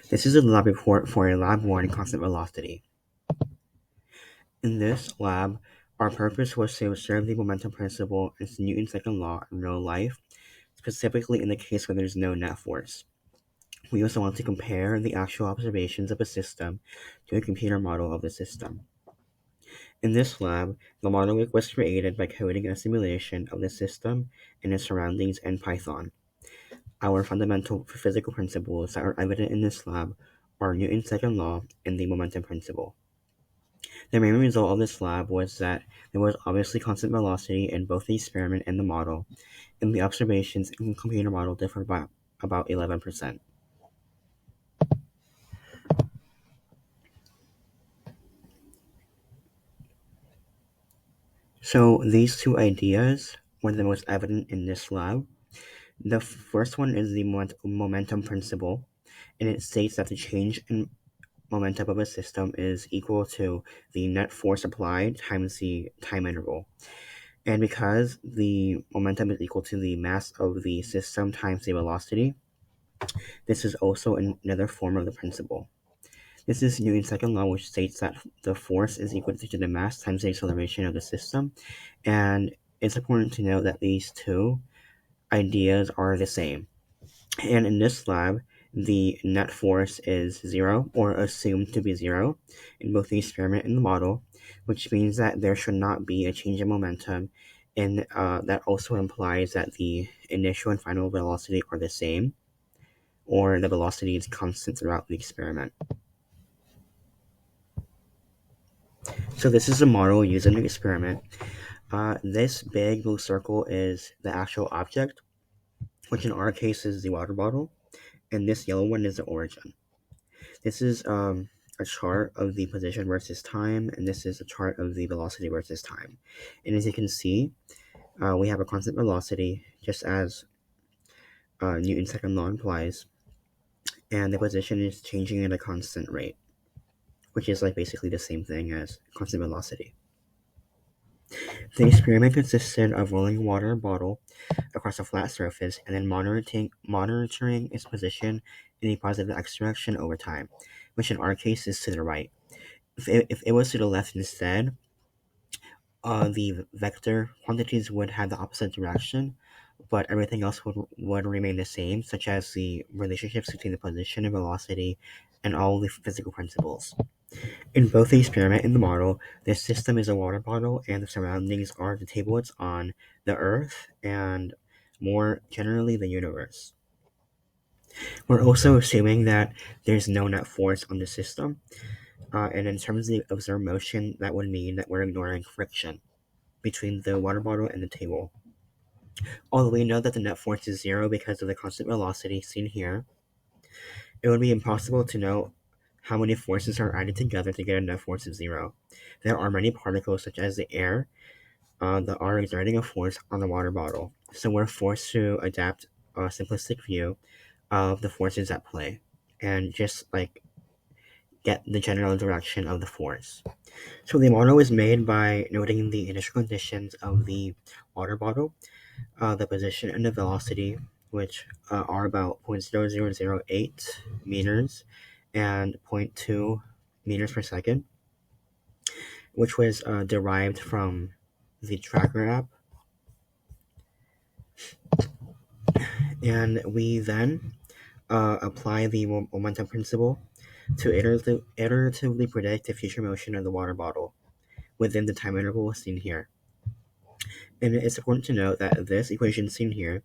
This is a lab report for a Lab 1 constant velocity. In this lab, our purpose was to observe the momentum principle and Newton's second law in real life, specifically in the case where there's no net force. We also want to compare the actual observations of a system to a computer model of the system. In this lab, the model was created by coding a simulation of the system and its surroundings in Python. Our fundamental physical principles that are evident in this lab are Newton's second law and the momentum principle. The main result of this lab was that there was obviously constant velocity in both the experiment and the model, and the observations in the computer model differed by about 11%. So these two ideas were the most evident in this lab. The first one is the momentum principle, and it states that the change in momentum of a system is equal to the net force applied times the time interval. And because the momentum is equal to the mass of the system times the velocity, this is also another form of the principle. This is Newton's second law, which states that the force is equal to the mass times the acceleration of the system. And it's important to note that these two ideas are the same. And in this lab, the net force is zero, or assumed to be zero, in both the experiment and the model, which means that there should not be a change in momentum, and that also implies that the initial and final velocity are the same, or the velocity is constant throughout the experiment. So this is a model used in the experiment. This big blue circle is the actual object, which in our case is the water bottle, and this yellow one is the origin. This is a chart of the position versus time, and this is a chart of the velocity versus time. And as you can see, we have a constant velocity, just as Newton's second law implies, and the position is changing at a constant rate, which is like basically the same thing as constant velocity. The experiment consisted of rolling a water bottle across a flat surface and then monitoring its position in a positive x direction over time, which in our case is to the right. If it was to the left instead, the vector quantities would have the opposite direction, but everything else would remain the same, such as the relationships between the position and velocity and all the physical principles. In both the experiment and the model, the system is a water bottle and the surroundings are the table it's on, the Earth, and more generally the universe. We're also assuming that there's no net force on the system, and in terms of the observed motion, that would mean that we're ignoring friction between the water bottle and the table. Although we know that the net force is zero because of the constant velocity seen here, it would be impossible to know how many forces are added together to get a net force of zero. There are many particles, such as the air, that are exerting a force on the water bottle, so we're forced to adapt a simplistic view of the forces at play and just like get the general direction of the force. So the model is made by noting the initial conditions of the water bottle, the position and the velocity, which are about 0.0008 meters and zero point 0.2 meters per second, which was derived from the tracker app. And we then apply the momentum principle to iteratively predict the future motion of the water bottle within the time interval seen here. And it's important to note that this equation seen here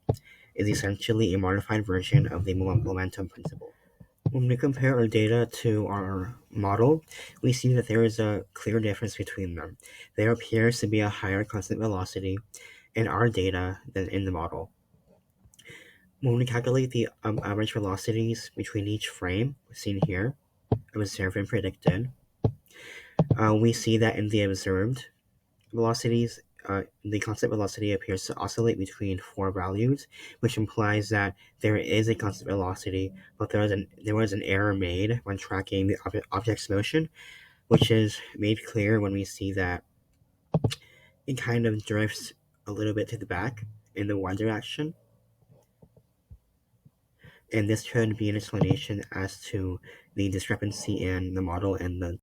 is essentially a modified version of the momentum principle. When we compare our data to our model, we see that there is a clear difference between them. There appears to be a higher constant velocity in our data than in the model. When we calculate the average velocities between each frame, seen here, observed and predicted, we see that in the observed velocities, the constant velocity appears to oscillate between four values, which implies that there is a constant velocity, but there was an error made when tracking the object's motion, which is made clear when we see that it kind of drifts a little bit to the back in the y direction. and this could be an explanation as to the discrepancy in the model and the